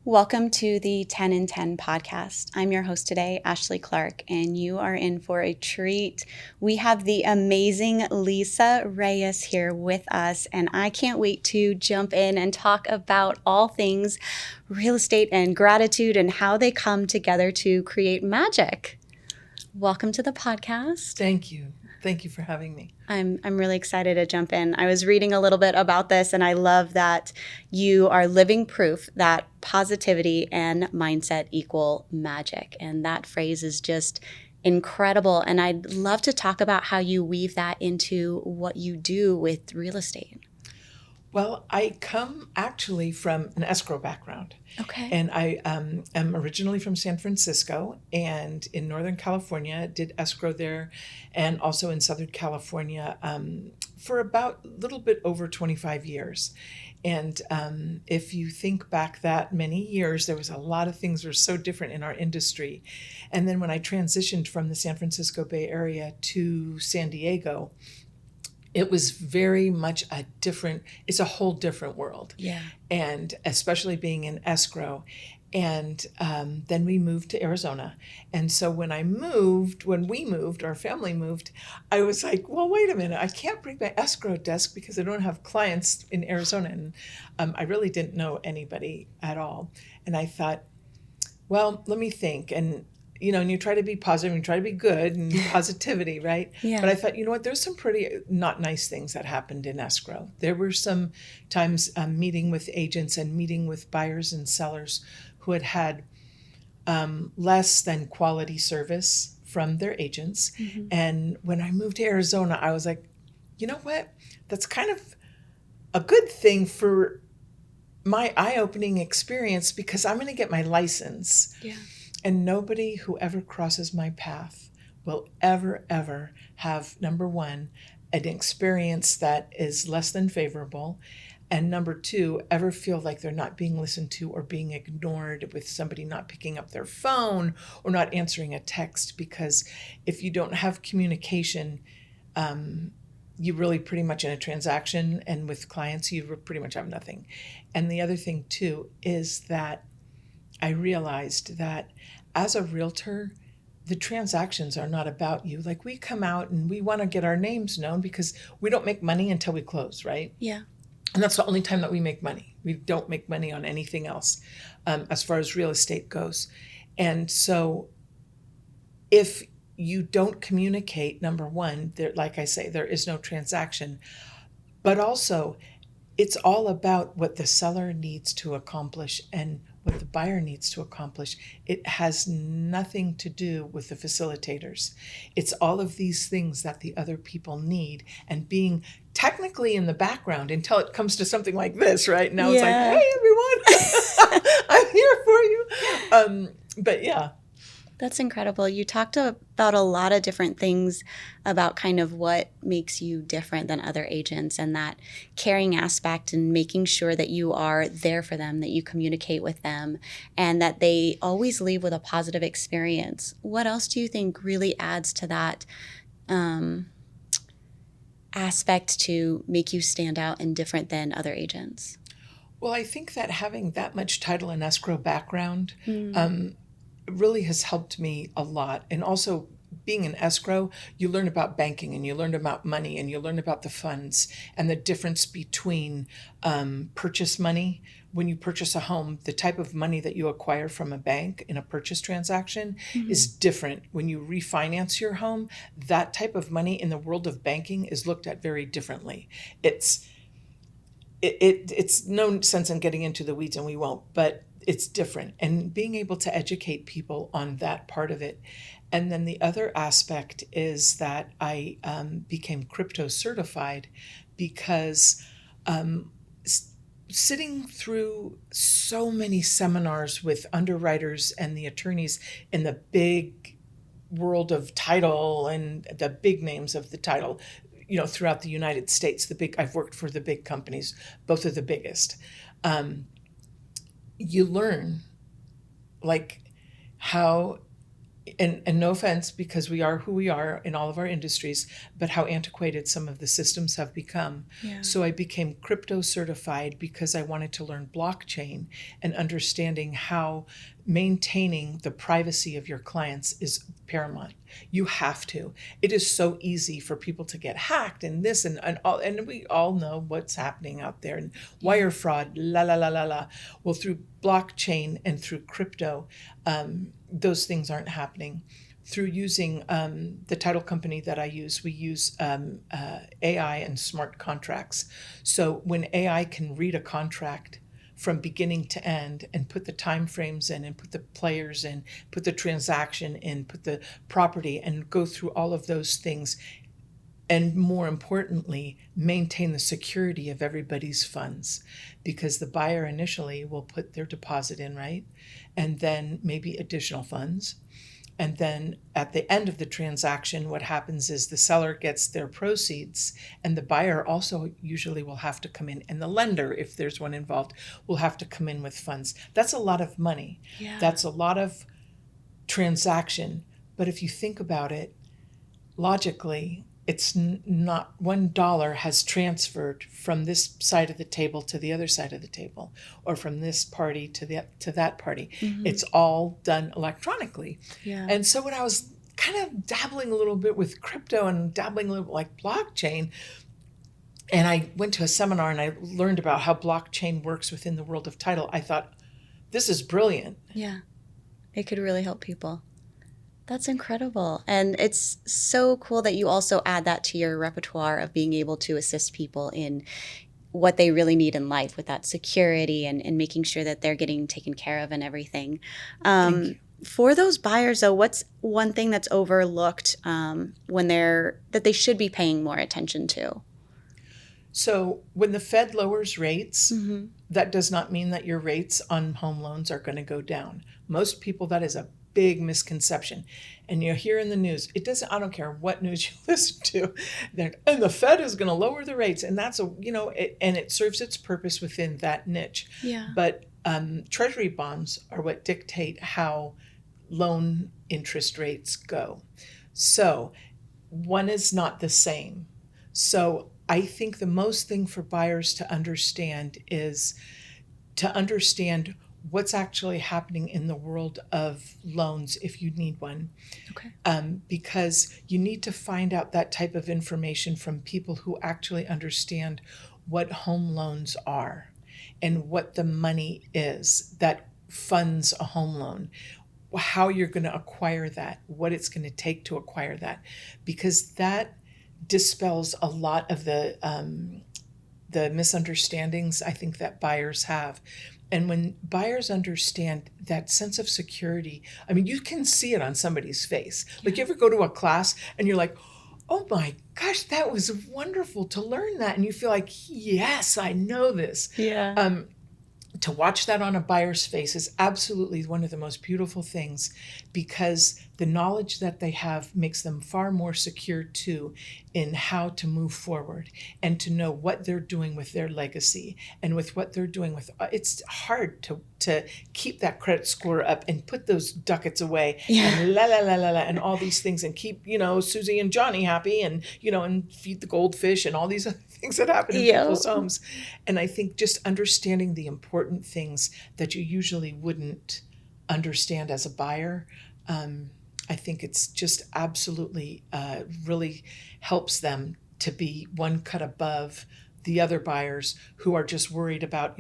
Welcome to the 10 in 10 podcast. I'm your host today, Ashley Clark, and you are in for a treat. We have the amazing Lisa Reyes here with us, and I can't wait to jump in and talk about all things real estate and gratitude and how they come together to create magic. Welcome to the podcast. Thank you. Thank you for having me. I'm really excited to jump in. I was reading a little bit about this, and I love that you are living proof that positivity and mindset equal magic. And that phrase is just incredible. And I'd love to talk about how you weave that into what you do with real estate. Well, I come actually from an escrow background. Okay. And I am originally from San Francisco and in Northern California, did escrow there, and also in Southern California for about a little bit over 25 years. And if you think back that many years, there was a lot of things that were so different in our industry. And then when I transitioned from the San Francisco Bay Area to San Diego, it was very much it's a whole different world. Yeah. And especially being in escrow. And then we moved to Arizona. And so when we moved, our family moved, I was like, well, wait a minute, I can't bring my escrow desk because I don't have clients in Arizona. And I really didn't know anybody at all. And I thought, well, let me think. And and you try to be positive and you try to be good and positivity, right? Yeah. But I thought, what, there's some pretty not nice things that happened in escrow. There were some times meeting with agents and meeting with buyers and sellers who had less than quality service from their agents. Mm-hmm. And when I moved to Arizona, I was like, you know what? That's kind of a good thing for my eye-opening experience because I'm going to get my license. Yeah. And nobody who ever crosses my path will ever have, number one, an experience that is less than favorable, and number two, ever feel like they're not being listened to or being ignored with somebody not picking up their phone or not answering a text. Because if you don't have communication, you really pretty much in a transaction and with clients, you pretty much have nothing. And the other thing too is that I realized that as a realtor, the transactions are not about you. Like we come out and we want to get our names known because we don't make money until we close, right? Yeah. And that's the only time that we make money. We don't make money on anything else as far as real estate goes. And so if you don't communicate, number one, like I say, there is no transaction. But also, it's all about what the seller needs to accomplish and what the buyer needs to accomplish. It has nothing to do with the facilitators. It's all of these things that the other people need, and being technically in the background until it comes to something like this, right? Now It's like, hey, everyone, I'm here for you. But yeah. That's incredible. You talked about a lot of different things about kind of what makes you different than other agents and that caring aspect and making sure that you are there for them, that you communicate with them, and that they always leave with a positive experience. What else do you think really adds to that aspect to make you stand out and different than other agents? Well, I think that having that much title and escrow background really has helped me a lot. And also being an escrow, you learn about banking and you learn about money and you learn about the funds and the difference between purchase money. When you purchase a home, the type of money that you acquire from a bank in a purchase transaction is different. When you refinance your home, that type of money in the world of banking is looked at very differently. It's no sense in getting into the weeds, and we won't, but it's different. And being able to educate people on that part of it. And then the other aspect is that I became crypto certified because sitting through so many seminars with underwriters and the attorneys in the big world of title and the big names of the title, throughout the United States, I've worked for the big companies, both of the biggest. You learn like how and no offense, because we are who we are in all of our industries, but how antiquated some of the systems have become. Yeah. So I became crypto certified because I wanted to learn blockchain and understanding how maintaining the privacy of your clients is paramount. You have to. It is so easy for people to get hacked and this and all, and we all know what's happening out there, and wire fraud, la la la la la. Well, through blockchain and through crypto, those things aren't happening. Through using the title company that I use, we use AI and smart contracts. So when AI can read a contract from beginning to end and put the time frames in and put the players in, put the transaction in, put the property, and go through all of those things, and more importantly, maintain the security of everybody's funds, because the buyer initially will put their deposit in, right? And then maybe additional funds. And then at the end of the transaction, what happens is the seller gets their proceeds, and the buyer also usually will have to come in, and the lender, if there's one involved, will have to come in with funds. That's a lot of money. Yeah. That's a lot of transaction. But if you think about it, logically, it's not $1 has transferred from this side of the table to the other side of the table, or from this party to that party. Mm-hmm. It's all done electronically. Yeah. And so when I was kind of dabbling a little bit with crypto and dabbling a little bit like blockchain, and I went to a seminar and I learned about how blockchain works within the world of title, I thought, this is brilliant. Yeah. It could really help people. That's incredible. And it's so cool that you also add that to your repertoire of being able to assist people in what they really need in life with that security and making sure that they're getting taken care of and everything. Thank you. For those buyers, though, what's one thing that's overlooked when that they should be paying more attention to? So when the Fed lowers rates, that does not mean that your rates on home loans are going to go down. Most people, that is a big misconception. And you hear in the news, I don't care what news you listen to, and the Fed is going to lower the rates. And that's and it serves its purpose within that niche. Yeah. But treasury bonds are what dictate how loan interest rates go. So one is not the same. So I think the most thing for buyers to understand is to understand what's actually happening in the world of loans if you need one. Okay. Because you need to find out that type of information from people who actually understand what home loans are and what the money is that funds a home loan, how you're going to acquire that, what it's going to take to acquire that, because that dispels a lot of the misunderstandings I think that buyers have. And when buyers understand that sense of security, I mean, you can see it on somebody's face. Yeah. Like, you ever go to a class and you're like, oh my gosh, that was wonderful to learn that. And you feel like, yes, I know this. Yeah. To watch that on a buyer's face is absolutely one of the most beautiful things, because the knowledge that they have makes them far more secure too in how to move forward and to know what they're doing with their legacy and with what they're doing with. It's hard to keep that credit score up and put those ducats away and la la la la la and all these things, and keep Susie and Johnny happy, and and feed the goldfish and all these other things that happen in people's homes. And I think just understanding the important things that you usually wouldn't understand as a buyer, I think it's just absolutely really helps them to be one cut above the other buyers who are just worried about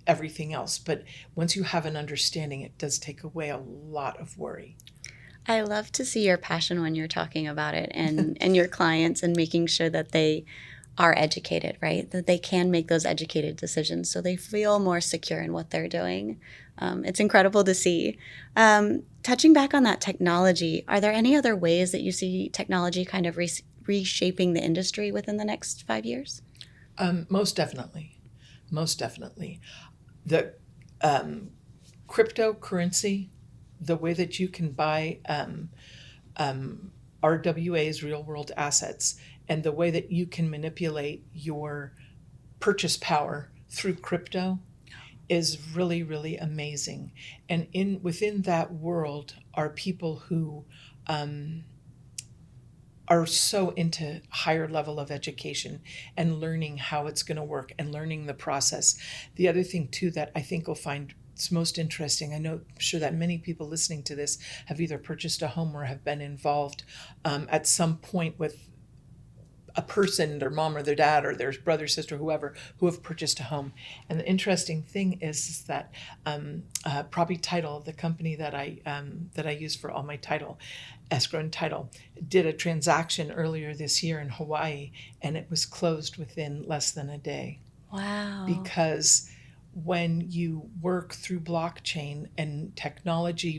everything else. But once you have an understanding, it does take away a lot of worry. I love to see your passion when you're talking about it, and your clients, and making sure that they are educated, right? That they can make those educated decisions so they feel more secure in what they're doing. It's incredible to see. Touching back on that technology, are there any other ways that you see technology kind of reshaping the industry within the next 5 years? Most definitely. Most definitely. The cryptocurrency, the way that you can buy RWAs, real world assets, and the way that you can manipulate your purchase power through crypto is really, really amazing. And within that world are people who are so into higher level of education and learning how it's going to work and learning the process. The other thing too that I think you'll find it's most interesting, I'm sure that many people listening to this have either purchased a home or have been involved at some point with a person, their mom or their dad or their brother, sister, whoever, who have purchased a home. And the interesting thing is that Property Title, the company that I use for all my title, escrow and title, did a transaction earlier this year in Hawaii, and it was closed within less than a day. Wow. Because when you work through blockchain and technology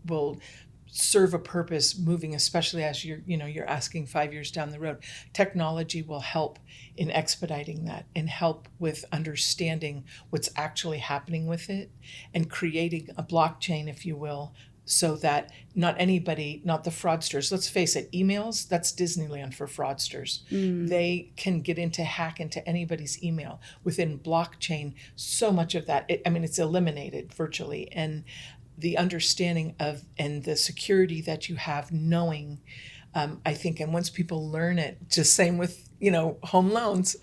will serve a purpose moving, especially as you're asking 5 years down the road, technology will help in expediting that and help with understanding what's actually happening with it and creating a blockchain, if you will, so that not anybody, not the fraudsters, let's face it, emails, that's Disneyland for fraudsters. They can hack into anybody's email. Within blockchain, so much of that, it's eliminated virtually. And the understanding of and the security that you have knowing, I think, and once people learn it, just same with home loans,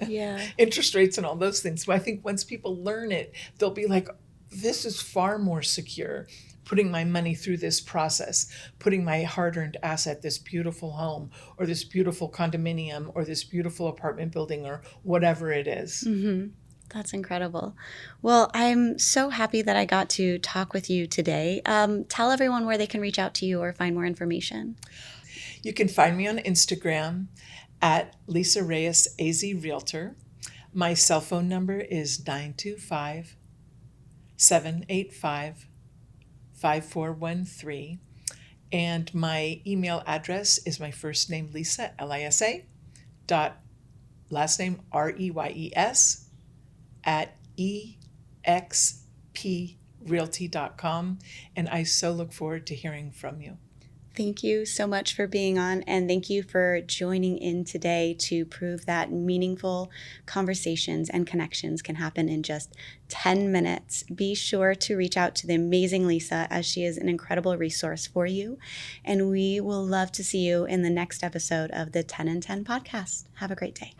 interest rates and all those things. So I think once people learn it, they'll be like, this is far more secure, putting my money through this process, putting my hard-earned asset, this beautiful home or this beautiful condominium or this beautiful apartment building or whatever it is. That's incredible. Well, I'm so happy that I got to talk with you today. Tell everyone where they can reach out to you or find more information. You can find me on Instagram at Lisa Reyes AZ Realtor. My cell phone number is 925-785-5413. And my email address is my first name, Lisa, Lisa, last name Reyes, at exprealty.com. And I so look forward to hearing from you. Thank you so much for being on, and thank you for joining in today to prove that meaningful conversations and connections can happen in just 10 minutes. Be sure to reach out to the amazing Lisa, as she is an incredible resource for you. And we will love to see you in the next episode of the 10 and 10 podcast. Have a great day.